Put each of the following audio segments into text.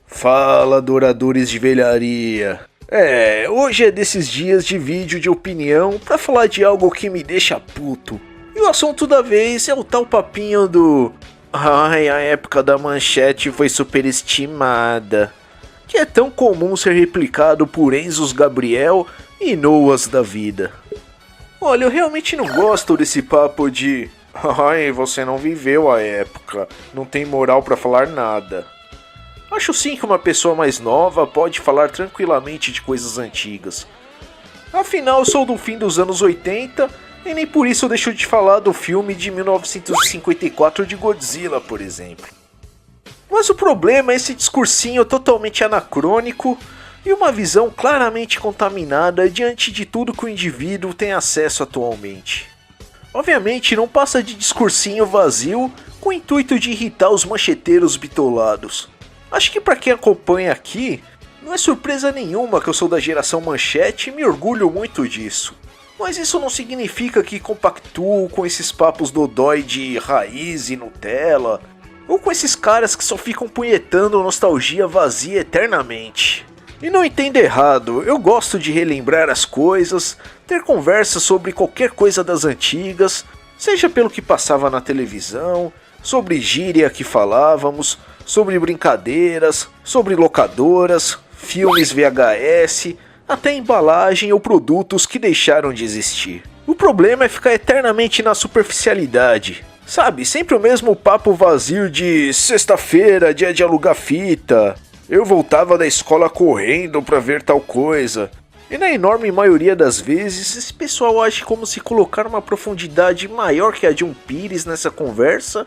Fala, adoradores de velharia. Hoje é desses dias de vídeo de opinião pra falar de algo que me deixa puto. E o assunto da vez é o tal papinho do... Ai, a época da manchete foi superestimada. Que é tão comum ser replicado por Enzos Gabriel e Noahs da vida. Olha, eu realmente não gosto desse papo de... Ai, você não viveu a época, não tem moral pra falar nada. Acho sim que uma pessoa mais nova pode falar tranquilamente de coisas antigas. Afinal, eu sou do fim dos anos 80 e nem por isso eu deixo de falar do filme de 1954 de Godzilla, por exemplo. Mas o problema é esse discursinho totalmente anacrônico e uma visão claramente contaminada diante de tudo que o indivíduo tem acesso atualmente. Obviamente não passa de discursinho vazio com o intuito de irritar os mancheteiros bitolados. Acho que para quem acompanha aqui, não é surpresa nenhuma que eu sou da geração manchete e me orgulho muito disso. Mas isso não significa que compactuo com esses papos dodói de raiz e Nutella, ou com esses caras que só ficam punhetando nostalgia vazia eternamente. E não entenda errado, eu gosto de relembrar as coisas, ter conversas sobre qualquer coisa das antigas, seja pelo que passava na televisão, sobre gíria que falávamos, sobre brincadeiras, sobre locadoras, filmes VHS, até embalagem ou produtos que deixaram de existir. O problema é ficar eternamente na superficialidade. Sabe, sempre o mesmo papo vazio de sexta-feira, dia de alugar fita. Eu voltava da escola correndo pra ver tal coisa. E na enorme maioria das vezes, esse pessoal age como se colocar uma profundidade maior que a de um pires nessa conversa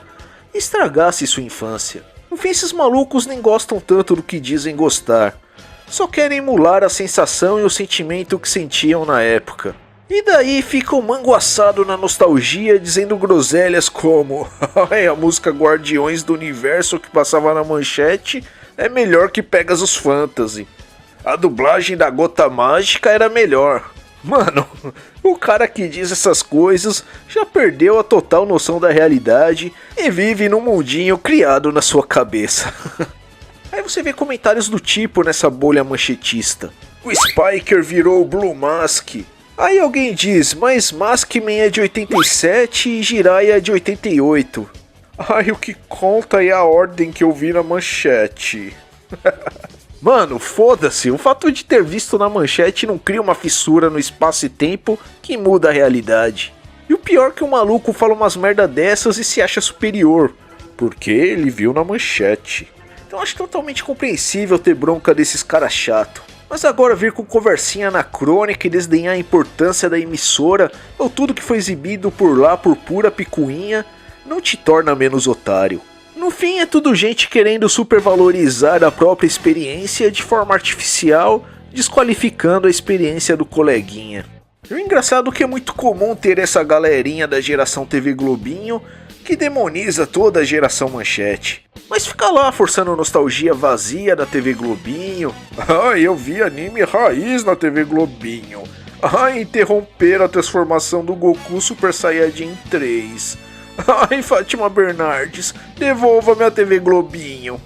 estragasse sua infância. No fim, esses malucos nem gostam tanto do que dizem gostar. Só querem emular a sensação e o sentimento que sentiam na época. E daí ficam manguaçado na nostalgia dizendo groselhas como a música Guardiões do Universo que passava na manchete é melhor que Pegasus Fantasy. A dublagem da Gota Mágica era melhor. Mano, o cara que diz essas coisas já perdeu a total noção da realidade e vive num mundinho criado na sua cabeça. Aí você vê comentários do tipo nessa bolha manchetista. O Spiker virou o Blue Mask. Aí alguém diz, mas Maskman é de 87 e Jiraiya é de 88. Ai, o que conta é a ordem que eu vi na manchete. Mano, foda-se, o fato de ter visto na manchete não cria uma fissura no espaço e tempo que muda a realidade. E o pior é que o maluco fala umas merda dessas e se acha superior, porque ele viu na manchete. Então acho totalmente compreensível ter bronca desses caras chato. Mas agora vir com conversinha anacrônica e desdenhar a importância da emissora ou tudo que foi exibido por lá por pura picuinha não te torna menos otário. No fim é tudo gente querendo supervalorizar a própria experiência de forma artificial, desqualificando a experiência do coleguinha. E o engraçado é que é muito comum ter essa galerinha da geração TV Globinho que demoniza toda a geração manchete. Mas fica lá forçando nostalgia vazia da TV Globinho. Ai, eu vi anime raiz na TV Globinho. Ai, interromper a transformação do Goku Super Saiyajin 3. Ai, Fátima Bernardes, devolva minha TV Globinho.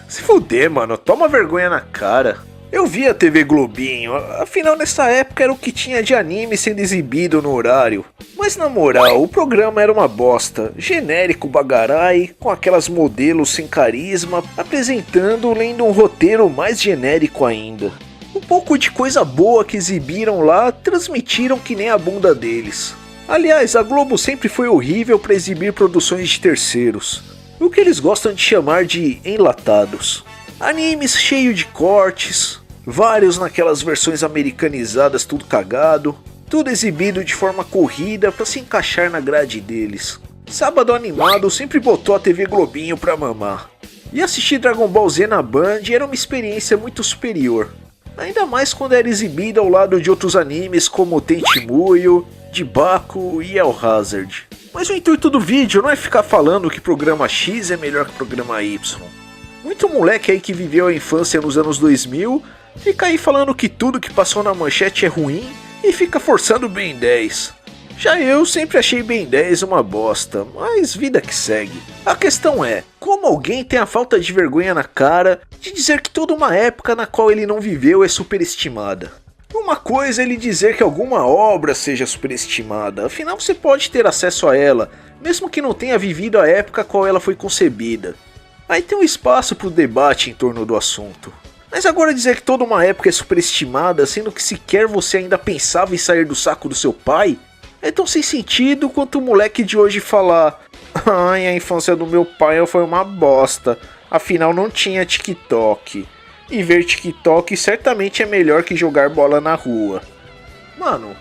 Se fuder, mano, toma vergonha na cara. Eu vi a TV Globinho, afinal nessa época era o que tinha de anime sendo exibido no horário. Mas na moral, o programa era uma bosta, genérico bagarai, com aquelas modelos sem carisma, apresentando lendo um roteiro mais genérico ainda. Um pouco de coisa boa que exibiram lá, transmitiram que nem a bunda deles. Aliás, a Globo sempre foi horrível para exibir produções de terceiros, o que eles gostam de chamar de enlatados. Animes cheios de cortes, vários naquelas versões americanizadas tudo cagado, tudo exibido de forma corrida para se encaixar na grade deles. Sábado Animado sempre botou a TV Globinho pra mamar. E assistir Dragon Ball Z na Band era uma experiência muito superior. Ainda mais quando era exibido ao lado de outros animes como Tenchimuyo, Jibaku e El Hazard. Mas o intuito do vídeo não é ficar falando que programa X é melhor que programa Y. Muito moleque aí que viveu a infância nos anos 2000 fica aí falando que tudo que passou na manchete é ruim e fica forçando o Ben 10. Já eu sempre achei Ben 10 uma bosta, mas vida que segue. A questão é, como alguém tem a falta de vergonha na cara de dizer que toda uma época na qual ele não viveu é superestimada? Uma coisa é ele dizer que alguma obra seja superestimada, afinal você pode ter acesso a ela, mesmo que não tenha vivido a época a qual ela foi concebida. Aí tem um espaço para o debate em torno do assunto. Mas agora dizer que toda uma época é superestimada, sendo que sequer você ainda pensava em sair do saco do seu pai, é tão sem sentido quanto o moleque de hoje falar: ai, a infância do meu pai foi uma bosta, afinal não tinha TikTok. E ver TikTok certamente é melhor que jogar bola na rua. Mano,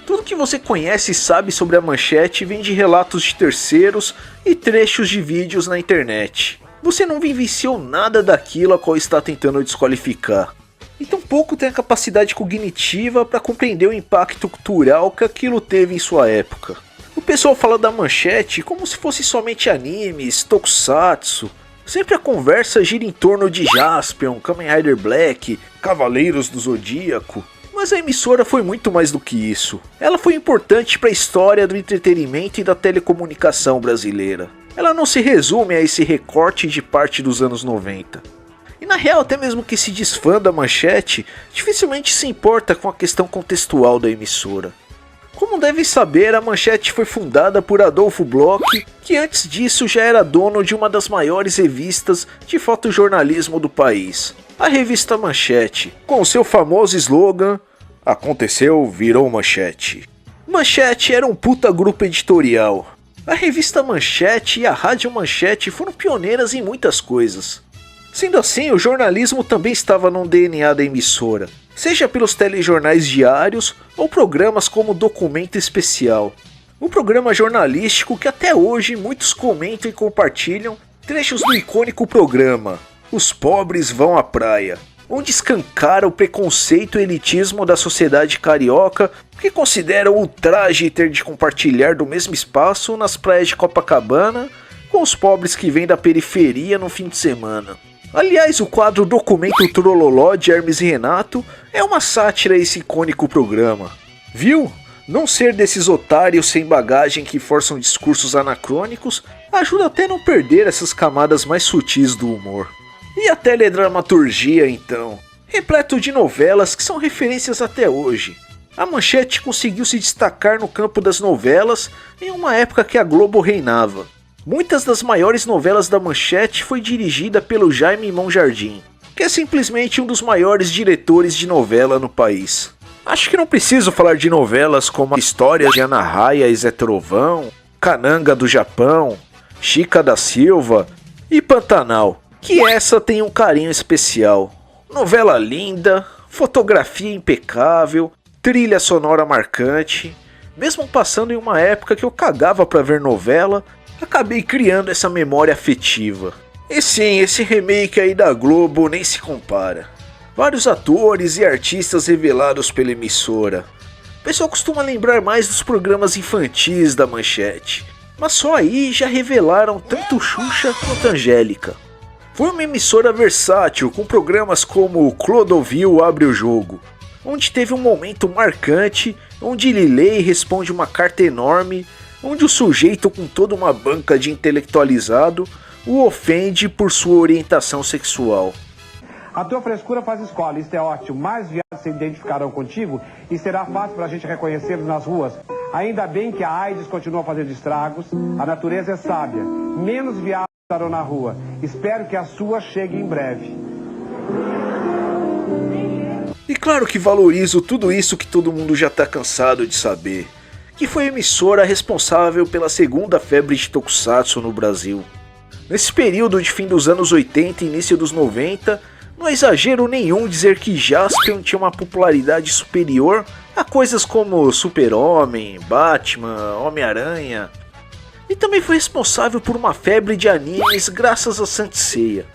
tudo que você conhece e sabe sobre a Manchete vem de relatos de terceiros e trechos de vídeos na internet. Você não vivenciou nada daquilo a qual está tentando desqualificar. E tampouco tem a capacidade cognitiva para compreender o impacto cultural que aquilo teve em sua época. O pessoal fala da Manchete como se fosse somente animes, tokusatsu. Sempre a conversa gira em torno de Jaspion, Kamen Rider Black, Cavaleiros do Zodíaco. Mas a emissora foi muito mais do que isso. Ela foi importante para a história do entretenimento e da telecomunicação brasileira. Ela não se resume a esse recorte de parte dos anos 90. E na real, até mesmo que se diz fã da Manchete, dificilmente se importa com a questão contextual da emissora. Como devem saber, a Manchete foi fundada por Adolfo Bloch, que antes disso já era dono de uma das maiores revistas de fotojornalismo do país, a revista Manchete, com seu famoso slogan: aconteceu, virou Manchete. Manchete era um puta grupo editorial. A revista Manchete e a Rádio Manchete foram pioneiras em muitas coisas. Sendo assim, o jornalismo também estava no DNA da emissora, seja pelos telejornais diários ou programas como Documento Especial. Um programa jornalístico que até hoje muitos comentam e compartilham trechos do icônico programa Os Pobres Vão à Praia, onde escancara o preconceito e elitismo da sociedade carioca, que consideram ultraje ter de compartilhar do mesmo espaço nas praias de Copacabana com os pobres que vêm da periferia no fim de semana. Aliás, o quadro Documento Trololó de Hermes e Renato é uma sátira a esse icônico programa. Viu? Não ser desses otários sem bagagem que forçam discursos anacrônicos ajuda até a não perder essas camadas mais sutis do humor. E a teledramaturgia, então? Repleto de novelas que são referências até hoje. A Manchete conseguiu se destacar no campo das novelas em uma época que a Globo reinava. Muitas das maiores novelas da Manchete foi dirigida pelo Jaime Monjardim, que é simplesmente um dos maiores diretores de novela no país. Acho que não preciso falar de novelas como a História de Ana Raia e Zé Trovão, Cananga do Japão, Chica da Silva e Pantanal, que essa tem um carinho especial. Novela linda, fotografia impecável, trilha sonora marcante. Mesmo passando em uma época que eu cagava pra ver novela, acabei criando essa memória afetiva. E sim, esse remake aí da Globo nem se compara. Vários atores e artistas revelados pela emissora. O pessoal costuma lembrar mais dos programas infantis da Manchete, mas só aí já revelaram tanto Xuxa quanto Angélica. Foi uma emissora versátil, com programas como Clodovil Abre o Jogo, onde teve um momento marcante, onde Lilei responde uma carta enorme, onde o sujeito com toda uma banca de intelectualizado o ofende por sua orientação sexual. A tua frescura faz escola, isso é ótimo. Mais viados se identificarão contigo e será fácil para a gente reconhecê-los nas ruas. Ainda bem que a AIDS continua fazendo estragos, a natureza é sábia. Menos viados estarão na rua. Espero que a sua chegue em breve. E claro que valorizo tudo isso que todo mundo já tá cansado de saber, que foi a emissora responsável pela segunda febre de tokusatsu no Brasil. Nesse período de fim dos anos 80 e início dos 90, não é exagero nenhum dizer que Jaspion tinha uma popularidade superior a coisas como Super-Homem, Batman, Homem-Aranha. E também foi responsável por uma febre de animes graças a Saint Seiya.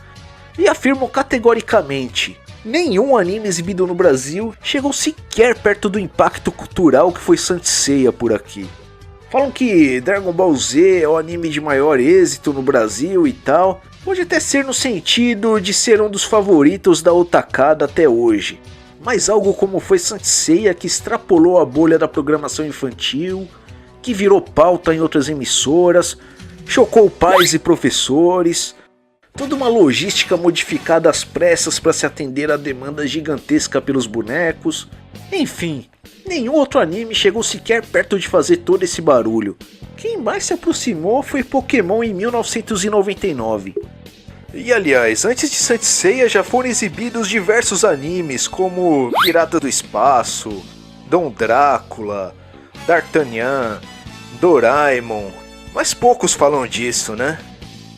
E afirmo categoricamente, nenhum anime exibido no Brasil chegou sequer perto do impacto cultural que foi Saint Seiya por aqui. Falam que Dragon Ball Z é o anime de maior êxito no Brasil e tal. Pode até ser no sentido de ser um dos favoritos da otakada até hoje. Mas algo como foi Saint Seiya, que extrapolou a bolha da programação infantil, que virou pauta em outras emissoras, chocou pais e professores. Toda uma logística modificada às pressas para se atender à demanda gigantesca pelos bonecos. Enfim, nenhum outro anime chegou sequer perto de fazer todo esse barulho. Quem mais se aproximou foi Pokémon em 1999. E aliás, antes de Saint Seiya já foram exibidos diversos animes como Pirata do Espaço, Dom Drácula, D'Artagnan, Doraemon, mas poucos falam disso, né?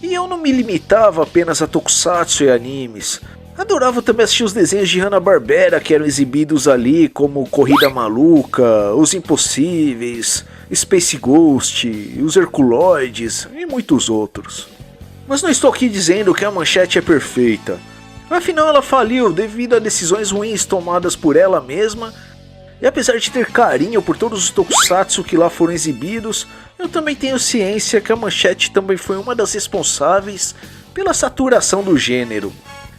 E eu não me limitava apenas a tokusatsu e animes. Adorava também assistir os desenhos de Hanna-Barbera que eram exibidos ali, como Corrida Maluca, Os Impossíveis, Space Ghost, Os Herculoides e muitos outros. Mas não estou aqui dizendo que a Manchete é perfeita. Afinal, ela faliu devido a decisões ruins tomadas por ela mesma. E apesar de ter carinho por todos os tokusatsu que lá foram exibidos, eu também tenho ciência que a Manchete também foi uma das responsáveis pela saturação do gênero,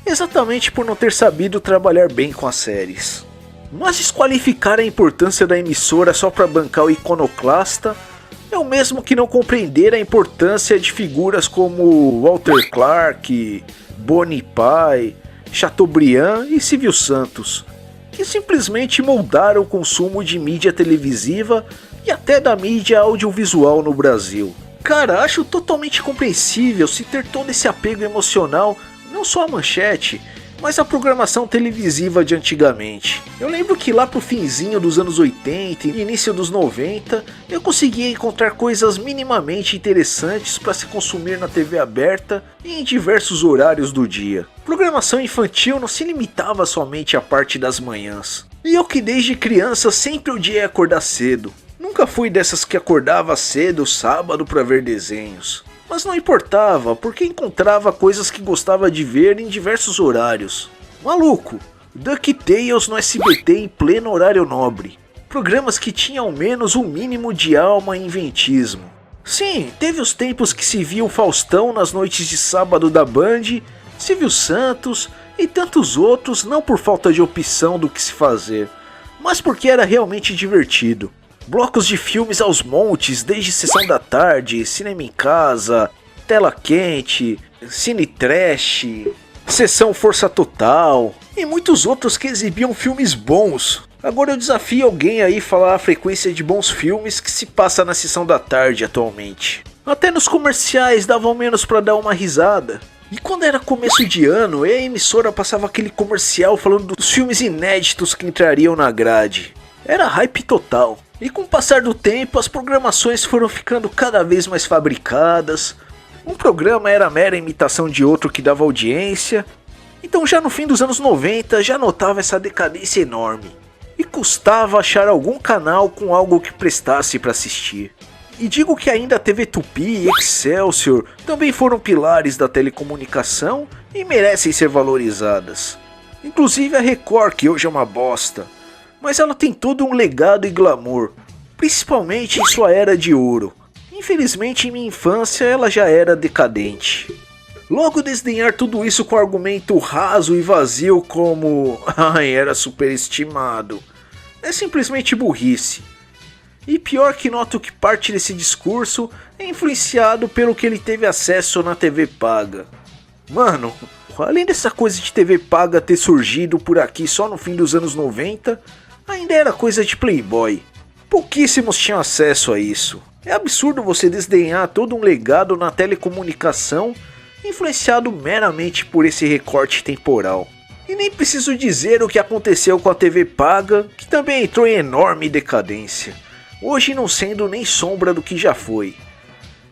exatamente por não ter sabido trabalhar bem com as séries. Mas desqualificar a importância da emissora só para bancar o iconoclasta é o mesmo que não compreender a importância de figuras como Walter Clark, Bonnie Pye, Chateaubriand e Silvio Santos, que simplesmente moldaram o consumo de mídia televisiva e até da mídia audiovisual no Brasil. Cara, acho totalmente compreensível se ter todo esse apego emocional, não só a Manchete, mas a programação televisiva de antigamente. Eu lembro que lá pro finzinho dos anos 80 e início dos 90, eu conseguia encontrar coisas minimamente interessantes para se consumir na TV aberta e em diversos horários do dia. Programação infantil não se limitava somente à parte das manhãs. E eu que desde criança sempre odiei acordar cedo. Nunca fui dessas que acordava cedo sábado para ver desenhos. Mas não importava, porque encontrava coisas que gostava de ver em diversos horários. Maluco, DuckTales no SBT em pleno horário nobre. Programas que tinham ao menos um mínimo de alma e inventismo. Sim, teve os tempos que se via o Faustão nas noites de sábado da Band, Silvio Santos e tantos outros, não por falta de opção do que se fazer, mas porque era realmente divertido. Blocos de filmes aos montes, desde Sessão da Tarde, Cinema em Casa, Tela Quente, Cine Trash, Sessão Força Total e muitos outros que exibiam filmes bons. Agora eu desafio alguém aí falar a frequência de bons filmes que se passa na Sessão da Tarde atualmente. Até nos comerciais davam menos pra dar uma risada. E quando era começo de ano, a emissora passava aquele comercial falando dos filmes inéditos que entrariam na grade. Era hype total. E com o passar do tempo, as programações foram ficando cada vez mais fabricadas. Um programa era mera imitação de outro que dava audiência. Então já no fim dos anos 90 já notava essa decadência enorme. E custava achar algum canal com algo que prestasse para assistir. E digo que ainda a TV Tupi e Excelsior também foram pilares da telecomunicação e merecem ser valorizadas. Inclusive a Record, que hoje é uma bosta. Mas ela tem todo um legado e glamour, principalmente em sua era de ouro. Infelizmente em minha infância ela já era decadente. Logo desdenhar tudo isso com argumento raso e vazio como "ai, era superestimado", é simplesmente burrice. E pior que noto que parte desse discurso é influenciado pelo que ele teve acesso na TV paga. Mano, além dessa coisa de TV paga ter surgido por aqui só no fim dos anos 90, ainda era coisa de playboy. Pouquíssimos tinham acesso a isso. É absurdo você desdenhar todo um legado na telecomunicação influenciado meramente por esse recorte temporal. E nem preciso dizer o que aconteceu com a TV paga, que também entrou em enorme decadência, hoje não sendo nem sombra do que já foi.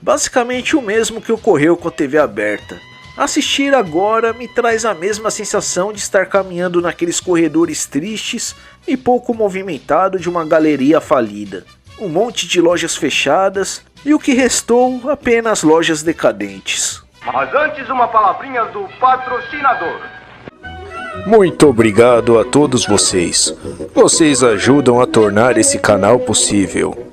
Basicamente o mesmo que ocorreu com a TV aberta. Assistir agora me traz a mesma sensação de estar caminhando naqueles corredores tristes e pouco movimentado de uma galeria falida. Um monte de lojas fechadas e o que restou apenas lojas decadentes. Mas antes uma palavrinha do patrocinador. Muito obrigado a todos vocês. Vocês ajudam a tornar esse canal possível.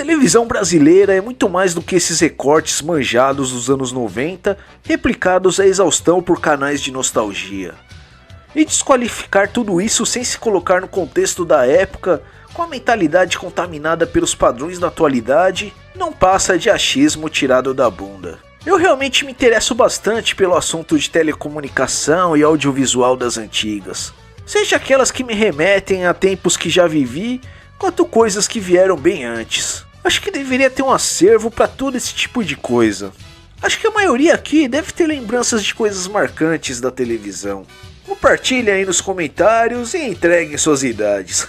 televisão brasileira é muito mais do que esses recortes manjados dos anos 90, replicados à exaustão por canais de nostalgia. E desqualificar tudo isso sem se colocar no contexto da época, com a mentalidade contaminada pelos padrões da atualidade, não passa de achismo tirado da bunda. Eu realmente me interesso bastante pelo assunto de telecomunicação e audiovisual das antigas, seja aquelas que me remetem a tempos que já vivi, quanto coisas que vieram bem antes. Acho que deveria ter um acervo para todo esse tipo de coisa. Acho que a maioria aqui deve ter lembranças de coisas marcantes da televisão. Compartilhem aí nos comentários e entreguem suas idades.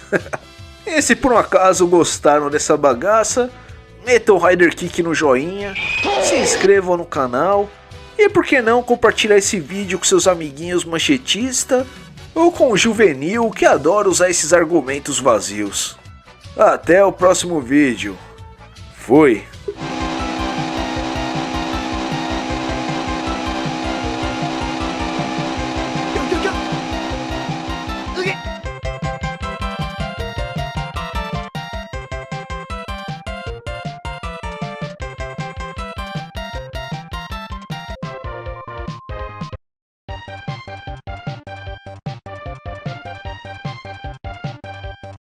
E se por um acaso gostaram dessa bagaça, metam o Rider Kick no joinha, se inscrevam no canal e por que não compartilhar esse vídeo com seus amiguinhos manchetistas ou com o juvenil que adora usar esses argumentos vazios. Até o próximo vídeo. Fui!